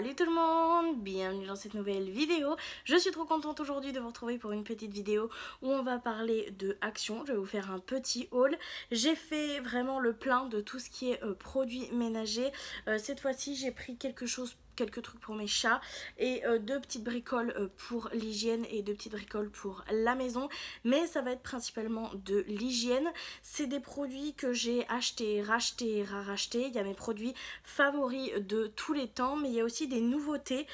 Salut tout le monde, bienvenue dans cette nouvelle vidéo. Je suis trop contente aujourd'hui de vous retrouver pour une petite vidéo où on va parler de Action. Je vais vous faire un petit haul. J'ai fait vraiment le plein de tout ce qui est produits ménagers. Cette fois-ci j'ai pris quelques trucs pour mes chats et deux petites bricoles pour l'hygiène et deux petites bricoles pour la maison, mais ça va être principalement de l'hygiène. C'est des produits que j'ai achetés, rachetés, rarachetés. Il y a mes produits favoris de tous les temps, mais il y a aussi des nouveautés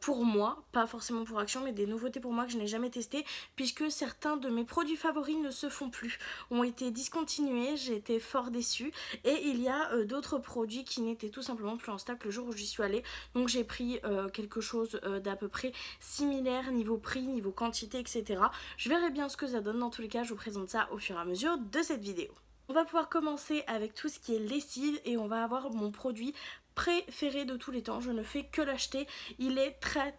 pour moi, pas forcément pour Action, mais des nouveautés pour moi que je n'ai jamais testées, puisque certains de mes produits favoris ne se font plus, ont été discontinués. J'ai été fort déçue, et il y a d'autres produits qui n'étaient tout simplement plus en stock le jour où j'y suis allée. Donc j'ai pris quelque chose d'à peu près similaire niveau prix, niveau quantité, etc. Je verrai bien ce que ça donne. Dans tous les cas, je vous présente ça au fur et à mesure de cette vidéo. On va pouvoir commencer avec tout ce qui est lessive et on va avoir mon produit préféré de tous les temps. Je ne fais que l'acheter. Il est très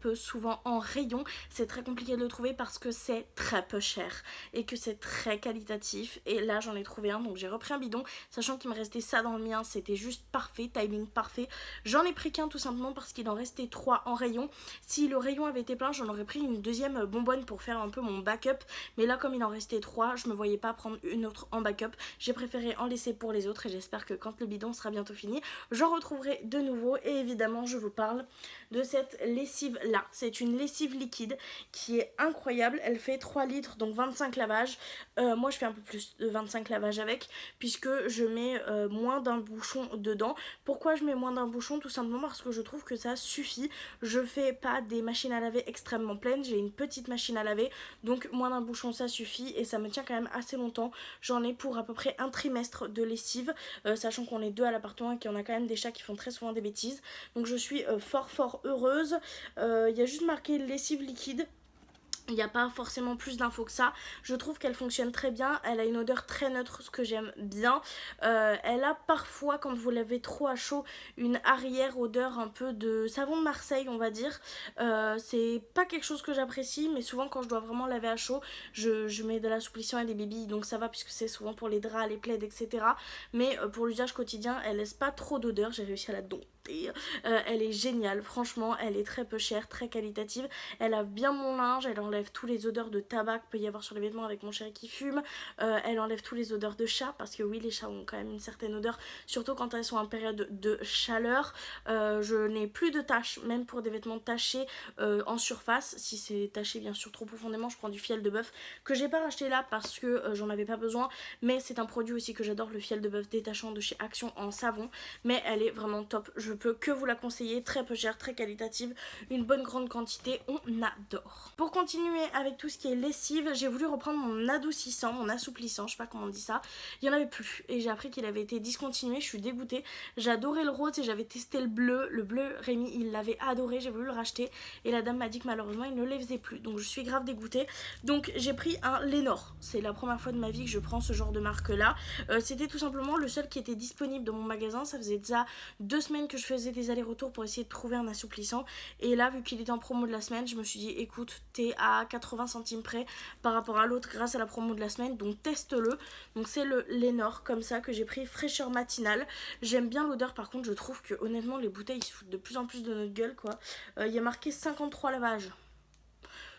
peu souvent en rayon. C'est très compliqué de le trouver parce que c'est très peu cher et que c'est très qualitatif. Et là j'en ai trouvé un, donc j'ai repris un bidon, sachant qu'il me restait ça dans le mien. C'était juste parfait, timing parfait. J'en ai pris qu'un tout simplement parce qu'il en restait 3 en rayon. Si le rayon avait été plein, j'en aurais pris une deuxième bonbonne pour faire un peu mon backup. Mais là, comme il en restait 3, je me voyais pas prendre une autre en backup. J'ai préféré en laisser pour les autres et j'espère que quand le bidon sera bientôt fini, j'en retrouverai de nouveau. Et évidemment, je vous parle de cette lessive là. C'est une lessive liquide qui est incroyable. Elle fait 3 litres, donc 25 lavages. Moi, je fais un peu plus de 25 lavages avec, puisque je mets moins d'un bouchon dedans. Pourquoi je mets moins d'un bouchon? Tout simplement parce que je trouve que ça suffit. Je fais pas des machines à laver extrêmement pleines. J'ai une petite machine à laver, donc moins d'un bouchon ça suffit et ça me tient quand même assez longtemps. J'en ai pour à peu près un trimestre de lessive, sachant qu'on est 2 à l'appartement et qu'il y en a quand même des chats qui font très souvent des bêtises. Donc je suis fort heureuse. Il y a juste marqué lessive liquide. Il n'y a pas forcément plus d'infos que ça. Je trouve qu'elle fonctionne très bien. Elle a une odeur très neutre, ce que j'aime bien. Elle a parfois, quand vous lavez trop à chaud, une arrière odeur un peu de savon de Marseille, on va dire. C'est pas quelque chose que j'apprécie, mais souvent quand je dois vraiment laver à chaud, je mets de l'assouplissant et des bébés, donc ça va puisque c'est souvent pour les draps, les plaids, etc. Mais pour l'usage quotidien, elle laisse pas trop d'odeur. J'ai réussi à la dompter. Elle est géniale, franchement. Elle est très peu chère, très qualitative. Elle lave bien mon linge, elle enlève tous les odeurs de tabac qu'il peut y avoir sur les vêtements avec mon chéri qui fume. Elle enlève tous les odeurs de chat, parce que oui, les chats ont quand même une certaine odeur, surtout quand elles sont en période de chaleur. Je n'ai plus de taches, même pour des vêtements tachés en surface. Si c'est taché bien sûr trop profondément, je prends du fiel de bœuf que j'ai pas racheté là parce que j'en avais pas besoin, mais c'est un produit aussi que j'adore, le fiel de bœuf détachant de chez Action en savon. Mais elle est vraiment top, je peux que vous la conseiller, très peu chère, très qualitative, une bonne grande quantité, on adore. Pour continuer avec tout ce qui est lessive, j'ai voulu reprendre mon adoucissant, mon assouplissant, je sais pas comment on dit ça. Il y en avait plus et j'ai appris qu'il avait été discontinué, je suis dégoûtée. J'adorais le rose et j'avais testé le bleu Rémi il l'avait adoré, j'ai voulu le racheter et la dame m'a dit que malheureusement il ne les faisait plus, donc je suis grave dégoûtée. Donc j'ai pris un Lénore, c'est la première fois de ma vie que je prends ce genre de marque là. C'était tout simplement le seul qui était disponible dans mon magasin. Ça faisait déjà 2 semaines que je faisais des allers-retours pour essayer de trouver un assouplissant, et là vu qu'il était en promo de la semaine, je me suis dit écoute, t'es à 80 centimes près par rapport à l'autre grâce à la promo de la semaine, donc teste-le. Donc c'est le Lénore comme ça que j'ai pris, fraîcheur matinale. J'aime bien l'odeur, par contre je trouve que honnêtement les bouteilles se foutent de plus en plus de notre gueule quoi. Il y a marqué 53 lavages,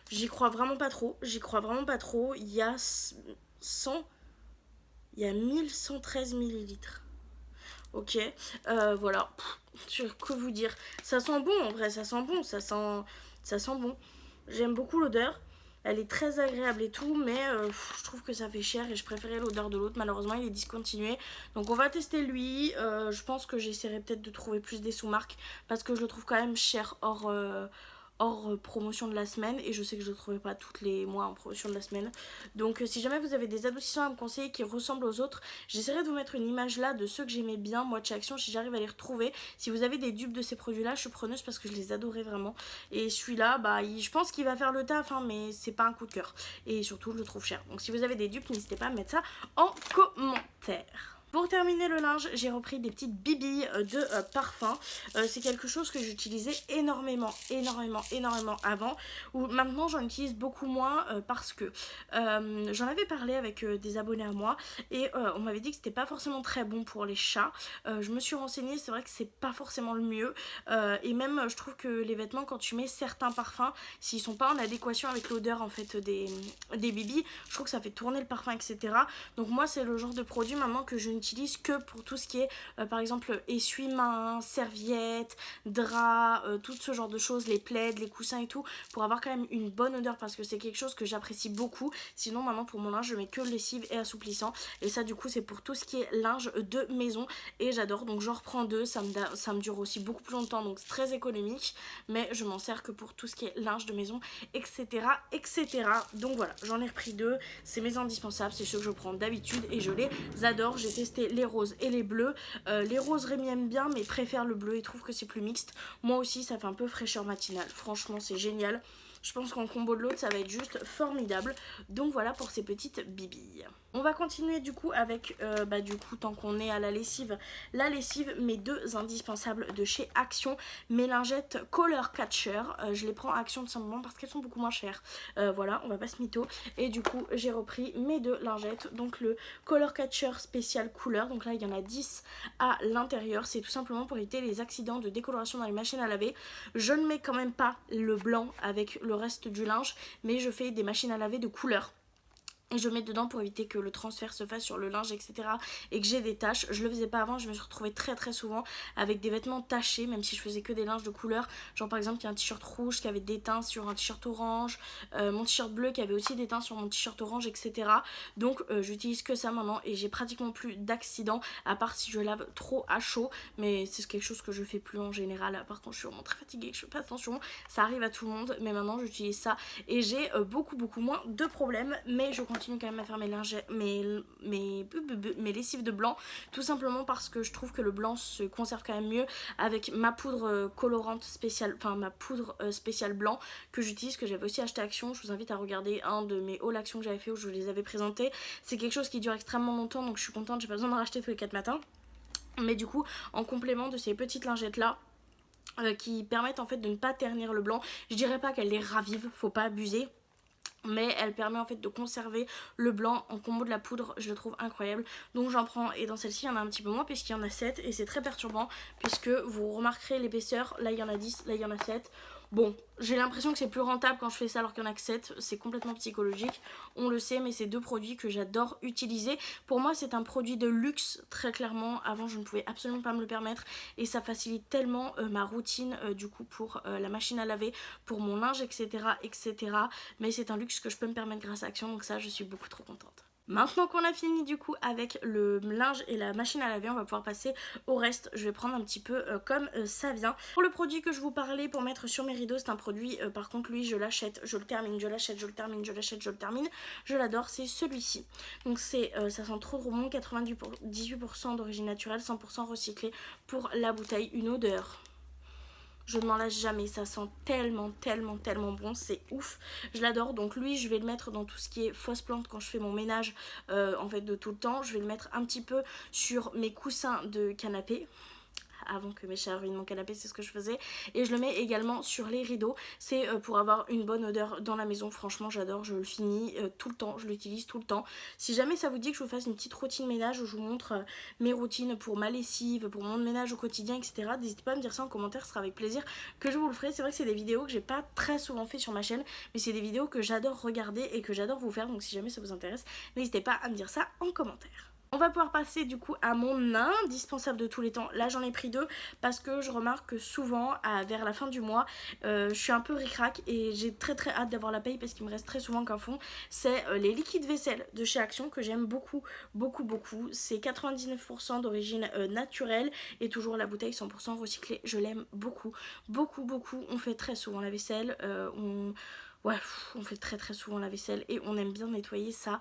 j'y crois vraiment pas trop, il y a 100, il y a 1113 millilitres. Ok, voilà, que vous dire, ça sent bon en vrai, ça sent bon, ça sent bon. J'aime beaucoup l'odeur, elle est très agréable et tout, mais je trouve que ça fait cher et je préférais l'odeur de l'autre. Malheureusement il est discontinué, donc on va tester lui. Je pense que j'essaierai peut-être de trouver plus des sous-marques parce que je le trouve quand même cher hors promotion de la semaine, et je sais que je ne le trouvais pas tous les mois en promotion de la semaine. Donc si jamais vous avez des adoucissants à me conseiller qui ressemblent aux autres, j'essaierai de vous mettre une image là de ceux que j'aimais bien moi de chez Action, si j'arrive à les retrouver. Si vous avez des dupes de ces produits là, je suis preneuse parce que je les adorais vraiment, et celui-là bah je pense qu'il va faire le taf hein, mais c'est pas un coup de cœur et surtout je le trouve cher. Donc si vous avez des dupes, n'hésitez pas à mettre ça en commentaire. Pour terminer le linge, j'ai repris des petites bibilles de parfum. C'est quelque chose que j'utilisais énormément avant. Ou maintenant j'en utilise beaucoup moins parce que j'en avais parlé avec des abonnés à moi et on m'avait dit que c'était pas forcément très bon pour les chats. Je me suis renseignée, c'est vrai que c'est pas forcément le mieux. Et même je trouve que les vêtements, quand tu mets certains parfums, s'ils sont pas en adéquation avec l'odeur en fait des bibis, je trouve que ça fait tourner le parfum, etc. Donc moi c'est le genre de produit maintenant que je n'utilise que pour tout ce qui est par exemple essuie-mains, serviettes, draps, tout ce genre de choses, les plaids, les coussins et tout, pour avoir quand même une bonne odeur parce que c'est quelque chose que j'apprécie beaucoup. Sinon maintenant pour mon linge je mets que lessive et assouplissant, et ça du coup c'est pour tout ce qui est linge de maison et j'adore. Donc j'en reprends deux, ça me dure aussi beaucoup plus longtemps, donc c'est très économique, mais je m'en sers que pour tout ce qui est linge de maison, etc. Donc voilà, j'en ai repris deux, c'est mes indispensables, c'est ceux que je prends d'habitude et je les adore. J'ai testé les roses et les bleus. Les roses, Rémi aime bien mais préfère le bleu et trouve que c'est plus mixte. Moi aussi ça fait un peu fraîcheur matinale, franchement c'est génial. Je pense qu'en combo de l'autre ça va être juste formidable. Donc voilà pour ces petites bibilles. On va continuer du coup avec, du coup tant qu'on est à la lessive, mes deux indispensables de chez Action, mes lingettes Color Catcher. Je les prends à Action tout simplement parce qu'elles sont beaucoup moins chères. Voilà, on va pas se mytho. Et du coup j'ai repris mes deux lingettes, donc le Color Catcher spécial couleur. Donc là il y en a 10 à l'intérieur, c'est tout simplement pour éviter les accidents de décoloration dans les machines à laver. Je ne mets quand même pas le blanc avec le reste du linge, mais je fais des machines à laver de couleur. Et je mets dedans pour éviter que le transfert se fasse sur le linge, etc. Et que j'ai des taches. Je le faisais pas avant, je me suis retrouvée très souvent avec des vêtements tachés, même si je faisais que des linges de couleur. Genre par exemple il y a un t-shirt rouge qui avait des teints sur un t-shirt orange, mon t-shirt bleu qui avait aussi des teints sur mon t-shirt orange, etc. Donc j'utilise que ça maintenant et j'ai pratiquement plus d'accidents, à part si je lave trop à chaud. Mais c'est quelque chose que je fais plus en général, à part quand je suis vraiment très fatiguée, que je fais pas attention. Ça arrive à tout le monde, mais maintenant j'utilise ça et j'ai beaucoup moins de problèmes. Mais je continue quand même à faire mes lessives de blanc, tout simplement parce que je trouve que le blanc se conserve quand même mieux avec ma poudre colorante spéciale, enfin ma poudre spéciale blanc que j'utilise, que j'avais aussi acheté à Action. Je vous invite à regarder un de mes hauls Action que j'avais fait où je vous les avais présentés. C'est quelque chose qui dure extrêmement longtemps, donc je suis contente, j'ai pas besoin d'en racheter tous les 4 matins. Mais du coup en complément de ces petites lingettes là qui permettent en fait de ne pas ternir le blanc, je dirais pas qu'elles les ravivent, faut pas abuser, mais elle permet en fait de conserver le blanc en combo de la poudre, je le trouve incroyable. Donc j'en prends, et dans celle-ci il y en a un petit peu moins puisqu'il y en a 7 et c'est très perturbant puisque vous remarquerez l'épaisseur, là il y en a 10, là il y en a 7. Bon, j'ai l'impression que c'est plus rentable quand je fais ça alors qu'il y en a que 7, c'est complètement psychologique, on le sait, mais c'est deux produits que j'adore utiliser. Pour moi c'est un produit de luxe, très clairement, avant je ne pouvais absolument pas me le permettre et ça facilite tellement ma routine du coup pour la machine à laver, pour mon linge, etc. Mais c'est un luxe que je peux me permettre grâce à Action, donc ça je suis beaucoup trop contente. Maintenant qu'on a fini du coup avec le linge et la machine à laver, on va pouvoir passer au reste. Je vais prendre un petit peu comme ça vient. Pour le produit que je vous parlais pour mettre sur mes rideaux, c'est un produit, par contre lui je l'achète, je le termine, je l'achète, je le termine, je l'achète, je le termine. Je l'adore, c'est celui-ci. Donc c'est, ça sent trop bon, 98% d'origine naturelle, 100% recyclé pour la bouteille, une odeur. Je ne m'en lasse jamais, ça sent tellement bon, c'est ouf, je l'adore. Donc lui je vais le mettre dans tout ce qui est fausse plante quand je fais mon ménage en fait de tout le temps. Je vais le mettre un petit peu sur mes coussins de canapé. Avant que mes chats ruinent mon canapé, c'est ce que je faisais. Et je le mets également sur les rideaux. C'est pour avoir une bonne odeur dans la maison. Franchement j'adore, je le finis tout le temps, je l'utilise tout le temps. Si jamais ça vous dit que je vous fasse une petite routine ménage où je vous montre mes routines pour ma lessive, pour mon ménage au quotidien, etc. N'hésitez pas à me dire ça en commentaire, ce sera avec plaisir que je vous le ferai. C'est vrai que c'est des vidéos que j'ai pas très souvent fait sur ma chaîne, mais c'est des vidéos que j'adore regarder et que j'adore vous faire. Donc si jamais ça vous intéresse, n'hésitez pas à me dire ça en commentaire. On va pouvoir passer du coup à mon indispensable de tous les temps. Là j'en ai pris deux parce que je remarque que souvent vers la fin du mois je suis un peu ric-rac et j'ai très hâte d'avoir la paye parce qu'il me reste très souvent qu'un fond. C'est les liquides vaisselle de chez Action que j'aime beaucoup. C'est 99% d'origine naturelle et toujours la bouteille 100% recyclée. Je l'aime beaucoup. On fait très souvent la vaisselle, Ouais, on fait très souvent la vaisselle et on aime bien nettoyer ça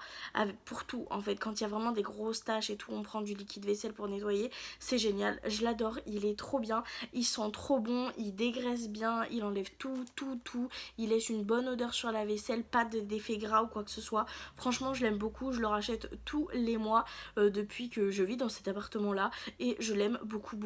pour tout en fait. Quand il y a vraiment des grosses taches et tout, on prend du liquide vaisselle pour nettoyer. C'est génial, je l'adore, il est trop bien, il sent trop bon, il dégraisse bien, il enlève tout. Il laisse une bonne odeur sur la vaisselle, pas d'effet gras ou quoi que ce soit. Franchement, je l'aime beaucoup, je le rachète tous les mois depuis que je vis dans cet appartement là. Et je l'aime beaucoup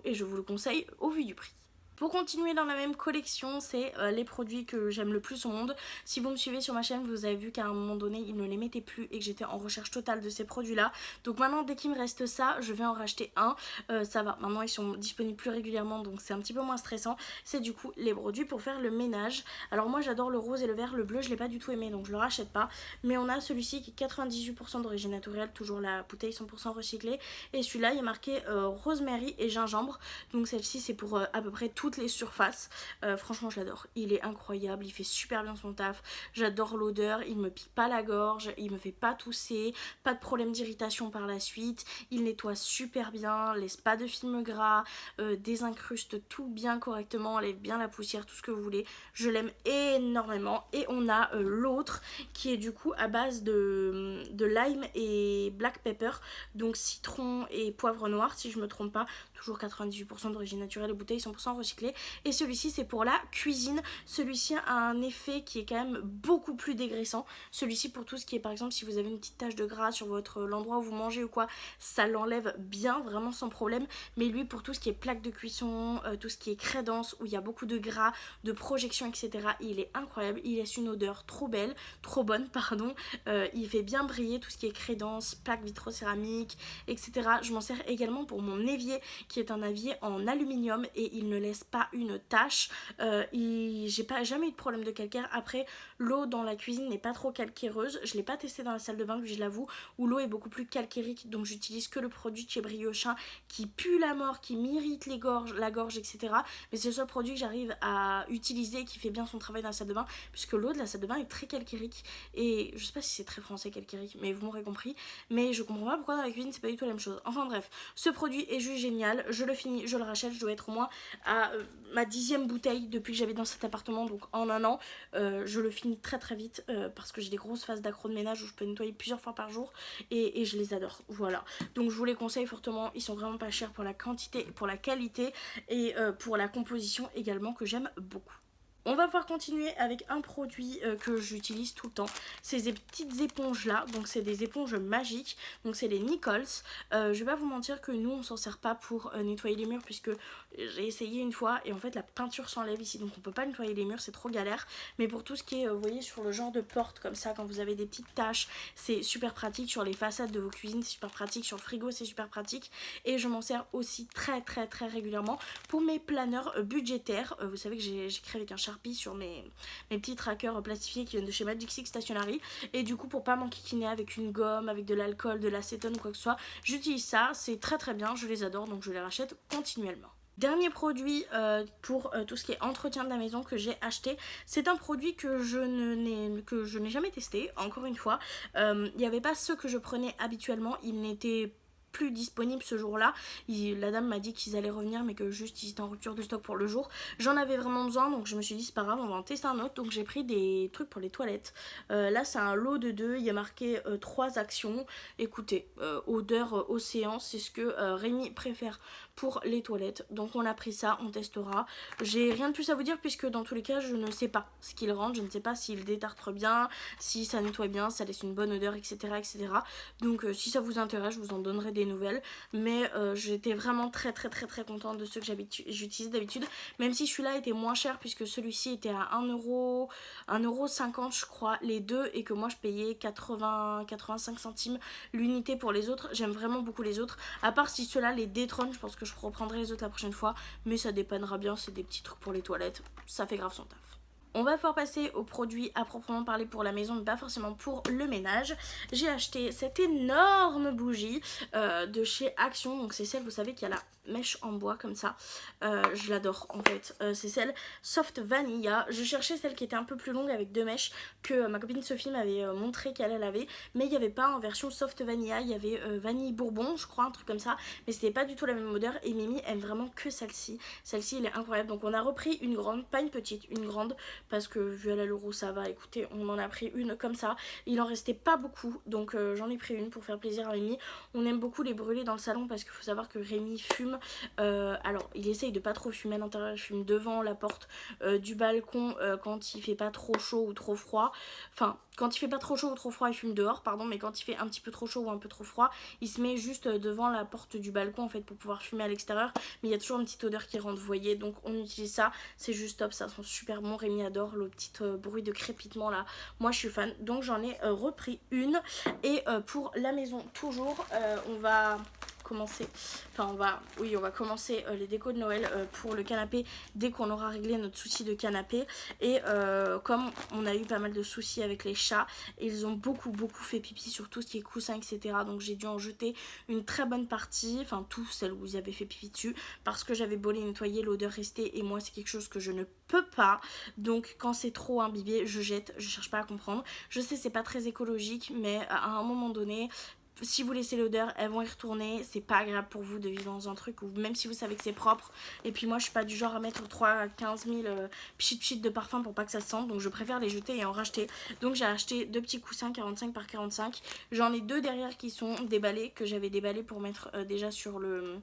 et je vous le conseille au vu du prix. Pour continuer dans la même collection, c'est les produits que j'aime le plus au monde. Si vous me suivez sur ma chaîne, vous avez vu qu'à un moment donné, ils ne les mettaient plus et que j'étais en recherche totale de ces produits-là. Donc maintenant, dès qu'il me reste ça, je vais en racheter un. Ça va, maintenant ils sont disponibles plus régulièrement, donc c'est un petit peu moins stressant. C'est du coup les produits pour faire le ménage. Alors moi, j'adore le rose et le vert. Le bleu, je l'ai pas du tout aimé, donc je le rachète pas. Mais on a celui-ci qui est 98% d'origine naturelle, toujours la bouteille 100% recyclée. Et celui-là, il est marqué rosemary et gingembre. Donc celle-ci, c'est pour à peu près toutes les surfaces. Franchement, je l'adore. Il est incroyable, il fait super bien son taf. J'adore l'odeur, il me pique pas la gorge, il me fait pas tousser, pas de problème d'irritation par la suite. Il nettoie super bien, laisse pas de film gras, désincruste tout bien correctement, enlève bien la poussière, tout ce que vous voulez. Je l'aime énormément. Et on a l'autre qui est du coup à base de lime et black pepper, donc citron et poivre noir si je me trompe pas, toujours 98% d'origine naturelle et bouteille 100% recyclée. Et celui-ci c'est pour la cuisine. Celui-ci a un effet qui est quand même beaucoup plus dégraissant. Celui-ci pour tout ce qui est par exemple si vous avez une petite tache de gras sur l'endroit où vous mangez ou quoi, ça l'enlève bien, vraiment sans problème. Mais lui pour tout ce qui est plaque de cuisson, tout ce qui est crédence où il y a beaucoup de gras, de projection etc, il est incroyable. Il laisse une odeur trop belle, trop bonne pardon. Il fait bien briller tout ce qui est crédence, plaque vitrocéramique etc. Je m'en sers également pour mon évier qui est un évier en aluminium et il ne laisse pas une tache. J'ai jamais eu de problème de calcaire. Après, l'eau dans la cuisine n'est pas trop calcaireuse. Je ne l'ai pas testé dans la salle de bain, je l'avoue, où l'eau est beaucoup plus calcairique. Donc j'utilise que le produit de chez Briochin qui pue la mort, qui m'irrite la gorge, etc. Mais c'est le seul produit que j'arrive à utiliser qui fait bien son travail dans la salle de bain, puisque l'eau de la salle de bain est très calcairique. Et je sais pas si c'est très français calcairique, mais vous m'aurez compris. Mais je comprends pas pourquoi dans la cuisine c'est pas du tout la même chose. Enfin bref, ce produit est juste génial. Je le finis, je le rachète. Je dois être au moins à ma 10e bouteille depuis que j'habite dans cet appartement, donc en un an. Je le finis très vite parce que j'ai des grosses phases d'accro de ménage où je peux nettoyer plusieurs fois par jour et je les adore. Voilà, donc je vous les conseille fortement. Ils sont vraiment pas chers pour la quantité, pour la qualité et pour la composition également que j'aime beaucoup. On va pouvoir continuer avec un produit que j'utilise tout le temps. C'est ces petites éponges là, donc c'est des éponges magiques, donc c'est les Nichols. Je vais pas vous mentir que nous on s'en sert pas pour nettoyer les murs puisque j'ai essayé une fois et en fait la peinture s'enlève ici, donc on peut pas nettoyer les murs, c'est trop galère. Mais pour tout ce qui est, vous voyez, sur le genre de porte comme ça, quand vous avez des petites taches, c'est super pratique. Sur les façades de vos cuisines, c'est super pratique. Sur le frigo, c'est super pratique. Et je m'en sers aussi très régulièrement pour mes planeurs budgétaires. Vous savez que j'écris avec un Sharpie sur mes petits trackers plastifiés qui viennent de chez Magic Six Stationery. Et du coup, pour pas m'enquiquiner avec une gomme, avec de l'alcool, de l'acétone ou quoi que ce soit, j'utilise ça. C'est très bien, je les adore, donc je les rachète continuellement. Dernier produit pour tout ce qui est entretien de la maison que j'ai acheté, c'est un produit que je n'ai jamais testé, encore une fois. Il n'y avait pas ceux que je prenais habituellement, ils n'étaient plus disponible ce jour-là. La dame m'a dit qu'ils allaient revenir mais que juste ils étaient en rupture de stock pour le jour. J'en avais vraiment besoin donc je me suis dit c'est pas grave, on va en tester un autre. Donc j'ai pris des trucs pour les toilettes. Là c'est un lot de 2, il y a marqué 3 actions. Écoutez, odeur océan, c'est ce que Rémi préfère pour les toilettes. Donc on a pris ça, on testera. J'ai rien de plus à vous dire puisque dans tous les cas je ne sais pas ce qu'il rentre, je ne sais pas s'il détartre bien, si ça nettoie bien, ça laisse une bonne odeur etc. Donc si ça vous intéresse je vous en donnerai des nouvelles, mais j'étais vraiment très contente de ceux que j'utilise d'habitude, même si celui-là était moins cher puisque celui-ci était à 1,50€ je crois les deux et que moi je payais 85 centimes l'unité pour les autres. J'aime vraiment beaucoup les autres, à part si ceux-là les détrônent, je pense que je reprendrai les autres la prochaine fois, mais ça dépannera bien, c'est des petits trucs pour les toilettes, ça fait grave son taf. On va pouvoir passer aux produits à proprement parler pour la maison, mais pas forcément pour le ménage. J'ai acheté cette énorme bougie de chez Action. Donc c'est celle, vous savez, qui a la mèche en bois comme ça. Je l'adore en fait. C'est celle Soft Vanilla. Je cherchais celle qui était un peu plus longue avec 2 mèches que ma copine Sophie m'avait montré qu'elle avait. Mais il n'y avait pas en version Soft Vanilla. Il y avait Vanille Bourbon, je crois, un truc comme ça. Mais c'était pas du tout la même odeur. Et Mimi aime vraiment que celle-ci. Celle-ci, elle est incroyable. Donc on a repris une grande, pas une petite, une grande, parce que vu à la l'euro ça va, écoutez, on en a pris une comme ça. Il en restait pas beaucoup, donc j'en ai pris une pour faire plaisir à Rémi. On aime beaucoup les brûler dans le salon parce qu'il faut savoir que Rémi fume. Alors il essaye de pas trop fumer à l'intérieur, il fume devant la porte du balcon quand il fait pas trop chaud ou trop froid. Enfin, quand il fait pas trop chaud ou trop froid, il fume dehors, pardon, mais quand il fait un petit peu trop chaud ou un peu trop froid, il se met juste devant la porte du balcon en fait pour pouvoir fumer à l'extérieur. Mais il y a toujours une petite odeur qui rentre, vous voyez, donc on utilise ça, c'est juste top, ça sent super bon. Rémi adore le petit bruit de crépitement là, moi je suis fan, donc j'en ai repris une. Et pour la maison toujours, on va commencer, enfin on va commencer les décos de Noël pour le canapé dès qu'on aura réglé notre souci de canapé. Et comme on a eu pas mal de soucis avec les chats, ils ont beaucoup fait pipi sur tout ce qui est coussin, etc. Donc j'ai dû en jeter une très bonne partie, enfin tout, celle où ils avaient fait pipi dessus, parce que j'avais beau les nettoyer, l'odeur restait, et moi c'est quelque chose que je ne peux pas. Donc quand c'est trop imbibé, je jette, je cherche pas à comprendre. Je sais c'est pas très écologique, mais à un moment donné, si vous laissez l'odeur, elles vont y retourner. C'est pas agréable pour vous de vivre dans un truc où même si vous savez que c'est propre. Et puis moi je suis pas du genre à mettre 3 à 15 000 pchit de parfum pour pas que ça se sente. Donc je préfère les jeter et en racheter. Donc j'ai acheté 2 petits coussins 45 par 45. J'en ai 2 derrière qui sont déballés, que j'avais déballés pour mettre déjà sur le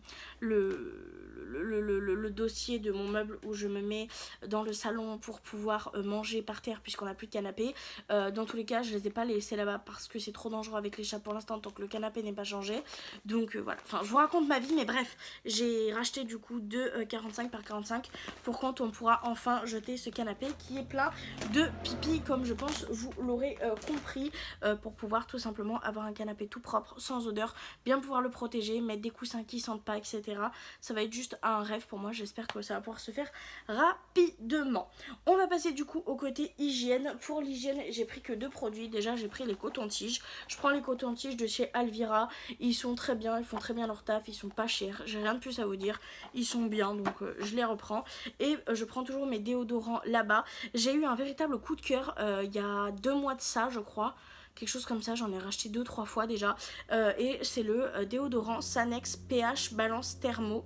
dossier de mon meuble où je me mets dans le salon pour pouvoir manger par terre puisqu'on n'a plus de canapé. Dans tous les cas je les ai pas laissés là-bas parce que c'est trop dangereux avec les chats pour l'instant tant que le canapé n'est pas changé. Donc voilà, enfin je vous raconte ma vie, mais bref, j'ai racheté du coup 2 45 par 45 pour quand on pourra enfin jeter ce canapé qui est plein de pipi, comme je pense vous l'aurez compris, pour pouvoir tout simplement avoir un canapé tout propre, sans odeur, bien pouvoir le protéger, mettre des coussins qui sentent pas, etc. Ça va être juste un rêve pour moi, j'espère que ça va pouvoir se faire rapidement. On va passer du coup au côté hygiène. Pour l'hygiène, j'ai pris que 2 produits. Déjà j'ai pris les cotons-tiges. Je prends les cotons-tiges de chez Alvira, ils sont très bien, ils font très bien leur taf, ils sont pas chers, j'ai rien de plus à vous dire, ils sont bien, donc je les reprends. Et je prends toujours mes déodorants là-bas. J'ai eu un véritable coup de cœur il y a 2 mois de ça je crois, quelque chose comme ça, j'en ai racheté 2-3 fois déjà, et c'est le déodorant Sanex pH Balance Thermo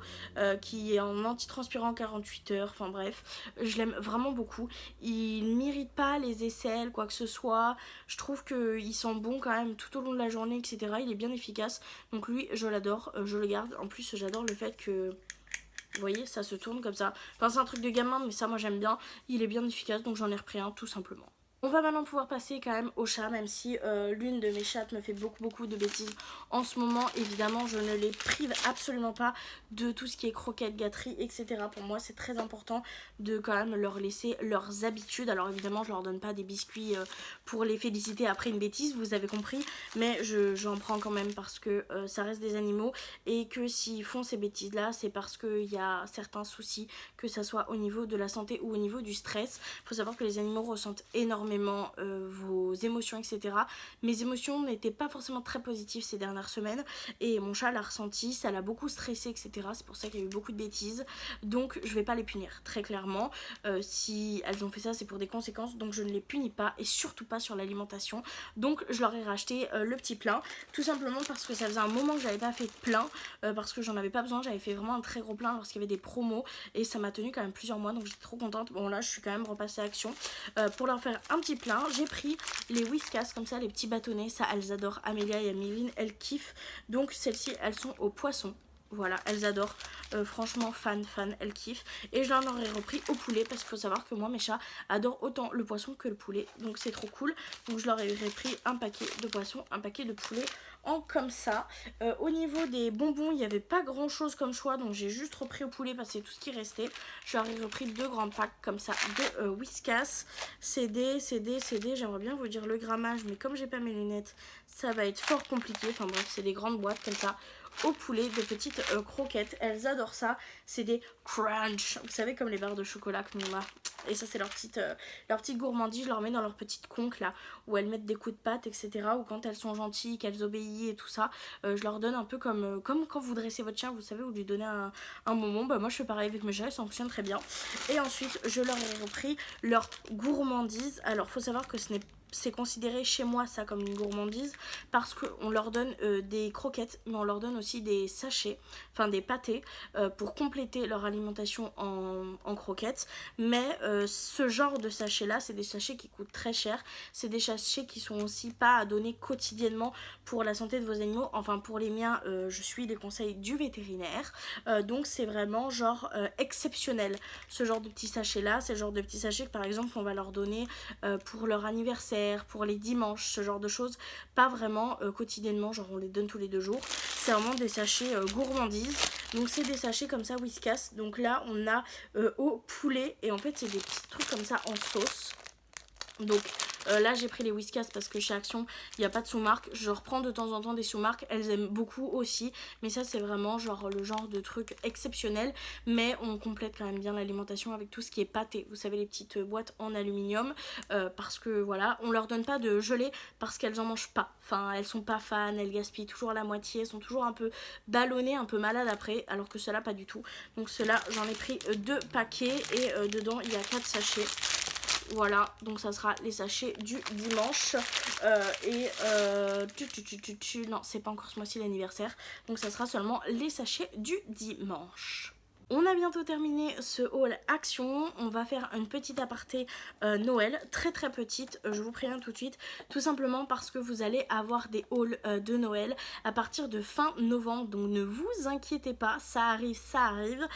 qui est en antitranspirant 48 heures, enfin bref, je l'aime vraiment beaucoup. Il m'irrite pas les aisselles, quoi que ce soit, je trouve qu'il sent bon quand même tout au long de la journée, etc. Il est bien efficace, donc lui je l'adore, je le garde. En plus j'adore le fait que, vous voyez, ça se tourne comme ça. Enfin c'est un truc de gamin, mais ça moi j'aime bien, il est bien efficace, donc j'en ai repris un tout simplement. On va maintenant pouvoir passer quand même aux chats, même si l'une de mes chattes me fait beaucoup de bêtises en ce moment. Évidemment, je ne les prive absolument pas de tout ce qui est croquettes, gâteries, etc. Pour moi, c'est très important de quand même leur laisser leurs habitudes. Alors évidemment, je leur donne pas des biscuits pour les féliciter après une bêtise, vous avez compris. Mais j'en prends quand même parce que ça reste des animaux. Et que s'ils font ces bêtises-là, c'est parce qu'il y a certains soucis, que ça soit au niveau de la santé ou au niveau du stress. Il faut savoir que les animaux ressentent énormément vos émotions, etc. Mes émotions n'étaient pas forcément très positives ces dernières semaines et mon chat l'a ressenti, ça l'a beaucoup stressé, etc. C'est pour ça qu'il y a eu beaucoup de bêtises, donc je vais pas les punir, très clairement. Si elles ont fait ça, c'est pour des conséquences, donc je ne les punis pas, et surtout pas sur l'alimentation. Donc je leur ai racheté le petit plein, tout simplement parce que ça faisait un moment que j'avais pas fait de plein, parce que j'en avais pas besoin. J'avais fait vraiment un très gros plein lorsqu'il y avait des promos et ça m'a tenu quand même plusieurs mois, donc j'étais trop contente. Bon là je suis quand même repassée à action pour leur faire un petit plein. J'ai pris les Whiskas comme ça, les petits bâtonnets, ça elles adorent. Amélia et Améline elles kiffent, donc celles-ci elles sont au poisson. Voilà, elles adorent, franchement fan, elles kiffent. Et je leur aurais repris au poulet parce qu'il faut savoir que moi mes chats adorent autant le poisson que le poulet, donc c'est trop cool. Donc je leur ai repris un paquet de poisson, un paquet de poulet en comme ça. Au niveau des bonbons, il n'y avait pas grand chose comme choix, donc j'ai juste repris au poulet parce que c'est tout ce qui restait. Je leur ai repris 2 grands packs comme ça de Whiskas. CD, j'aimerais bien vous dire le grammage, mais comme j'ai pas mes lunettes, ça va être fort compliqué. Enfin bref, c'est des grandes boîtes comme ça au poulet, de petites croquettes, elles adorent ça, c'est des crunch, vous savez, comme les barres de chocolat que nous on a. Et ça c'est leur petite gourmandise. Je leur mets dans leur petite conque là où elles mettent des coups de patte, etc. Ou quand elles sont gentilles, qu'elles obéissent et tout ça, je leur donne un peu comme quand vous dressez votre chien, vous savez, vous lui donnez un moment. Bah moi je fais pareil avec mes chats, ça fonctionne très bien. Et ensuite je leur ai repris leur gourmandise. Alors faut savoir que ce n'est c'est considéré chez moi ça comme une gourmandise parce qu'on leur donne des croquettes, mais on leur donne aussi des sachets, enfin des pâtés pour compléter leur alimentation en croquettes. Mais ce genre de sachets là, c'est des sachets qui coûtent très cher, c'est des sachets qui sont aussi pas à donner quotidiennement pour la santé de vos animaux. Enfin pour les miens, je suis les conseils du vétérinaire, donc c'est vraiment genre exceptionnel ce genre de petits sachets là. C'est le genre de petits sachets que par exemple on va leur donner pour leur anniversaire, pour les dimanches, ce genre de choses, pas vraiment quotidiennement, genre on les donne tous les 2 jours. C'est vraiment des sachets gourmandises. Donc c'est des sachets comme ça Whiskas. Donc là on a au poulet et en fait c'est des petits trucs comme ça en sauce. Donc là j'ai pris les Whiskas parce que chez Action il n'y a pas de sous-marque. Je reprends de temps en temps des sous-marques, elles aiment beaucoup aussi. Mais ça c'est vraiment genre le genre de truc exceptionnel. Mais on complète quand même bien l'alimentation avec tout ce qui est pâté. Vous savez les petites boîtes en aluminium. Parce que voilà, on leur donne pas de gelée parce qu'elles en mangent pas. Enfin elles sont pas fans, elles gaspillent toujours la moitié. Elles sont toujours un peu ballonnées, un peu malades après. Alors que cela pas du tout. Donc cela j'en ai pris 2 paquets et dedans il y a 4 sachets. Voilà, donc ça sera les sachets du dimanche. Non, c'est pas encore ce mois-ci l'anniversaire. Donc ça sera seulement les sachets du dimanche. On a bientôt terminé ce haul Action. On va faire une petite aparté Noël, très très petite, je vous préviens tout de suite. Tout simplement parce que vous allez avoir des hauls de Noël à partir de fin novembre. Donc ne vous inquiétez pas, ça arrive, ça arrive.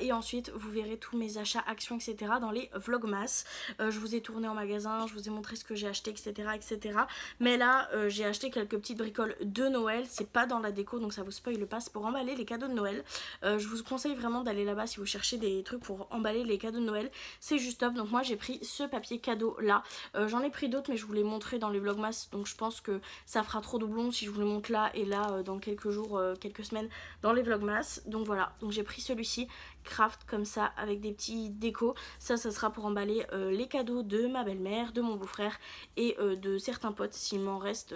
Et ensuite vous verrez tous mes achats Action, etc. dans les vlogmas. Je vous ai tourné en magasin, je vous ai montré ce que j'ai acheté, etc. etc. Mais là j'ai acheté quelques petites bricoles de Noël. C'est pas dans la déco donc ça vous spoil pas, c'est pour emballer les cadeaux de Noël. Je vous conseille vraiment d'aller là-bas si vous cherchez des trucs pour emballer les cadeaux de Noël, c'est juste top. Donc moi j'ai pris ce papier cadeau là, j'en ai pris d'autres mais je vous les montrer dans les vlogmas, donc je pense que ça fera trop doublon si je vous le montre là et là dans quelques jours, quelques semaines dans les vlogmas. Donc voilà, donc j'ai pris celui-ci craft comme ça avec des petits décos. Ça sera pour emballer les cadeaux de ma belle-mère, de mon beau-frère et de certains potes s'il m'en reste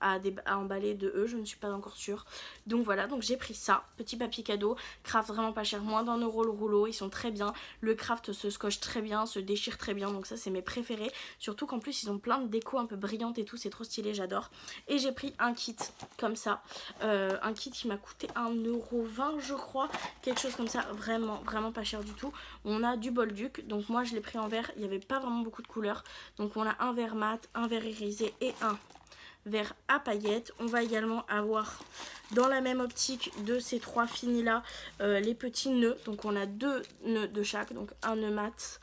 à emballer de eux, je ne suis pas encore sûre. Donc voilà, donc j'ai pris ça, petit papier cadeau, craft vraiment pas cher, moins d'1 € le rouleau, ils sont très bien. Le craft se scotche très bien, se déchire très bien, donc ça c'est mes préférés. Surtout qu'en plus ils ont plein de déco un peu brillantes et tout, c'est trop stylé, j'adore. Et j'ai pris un kit comme ça, un kit qui m'a coûté 1,20 € je crois, quelque chose comme ça, vraiment pas cher du tout. On a du Bolduc, donc moi je l'ai pris en vert, il n'y avait pas vraiment beaucoup de couleurs. Donc on a un vert mat, un vert irisé et un vert à paillettes. On va également avoir dans la même optique de ces 3 finis là les petits nœuds. Donc on a 2 nœuds de chaque, donc un nœud mat,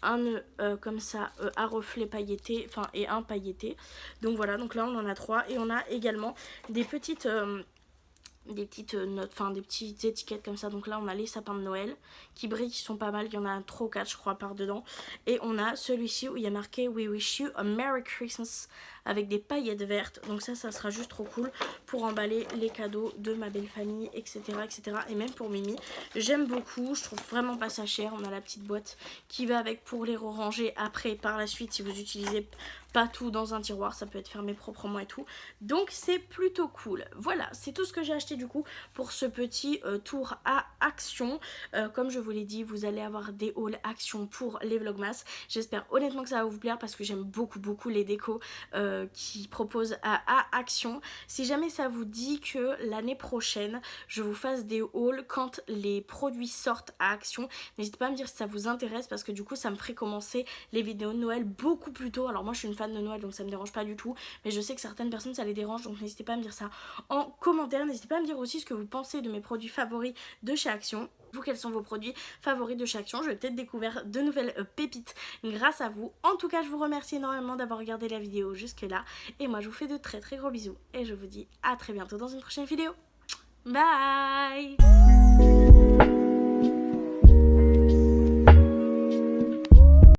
un nœud comme ça à reflet pailleté, enfin et un pailleté. Donc voilà, donc là on en a 3 et on a également des petites notes, enfin des petites étiquettes comme ça. Donc là on a les sapins de Noël qui brillent, qui sont pas mal, il y en a 3 ou 4 je crois par dedans. Et on a celui-ci où il y a marqué We wish you a Merry Christmas avec des paillettes vertes. Donc ça sera juste trop cool pour emballer les cadeaux de ma belle famille, etc. etc. Et même pour Mimi, j'aime beaucoup, je trouve vraiment pas ça cher. On a la petite boîte qui va avec pour les ranger après par la suite si vous utilisez pas tout dans un tiroir, ça peut être fermé proprement et tout. Donc c'est plutôt cool. Voilà, c'est tout ce que j'ai acheté du coup pour ce petit tour à Action. Comme je vous l'ai dit, vous allez avoir des hauls Action pour les vlogmas. J'espère honnêtement que ça va vous plaire parce que j'aime beaucoup les décos qui proposent à Action. Si jamais ça vous dit que l'année prochaine je vous fasse des hauls quand les produits sortent à Action, n'hésitez pas à me dire si ça vous intéresse parce que du coup ça me ferait commencer les vidéos de Noël beaucoup plus tôt. Alors moi je suis une fan de Noël donc ça me dérange pas du tout, mais je sais que certaines personnes ça les dérange, donc n'hésitez pas à me dire ça en commentaire. N'hésitez pas à me dire aussi ce que vous pensez de mes produits favoris de chez Action. Vous, quels sont vos produits favoris de chez Action? Je vais peut-être découvrir de nouvelles pépites grâce à vous. En tout cas, je vous remercie énormément d'avoir regardé la vidéo jusque là. Et moi, je vous fais de très gros bisous. Et je vous dis à très bientôt dans une prochaine vidéo. Bye!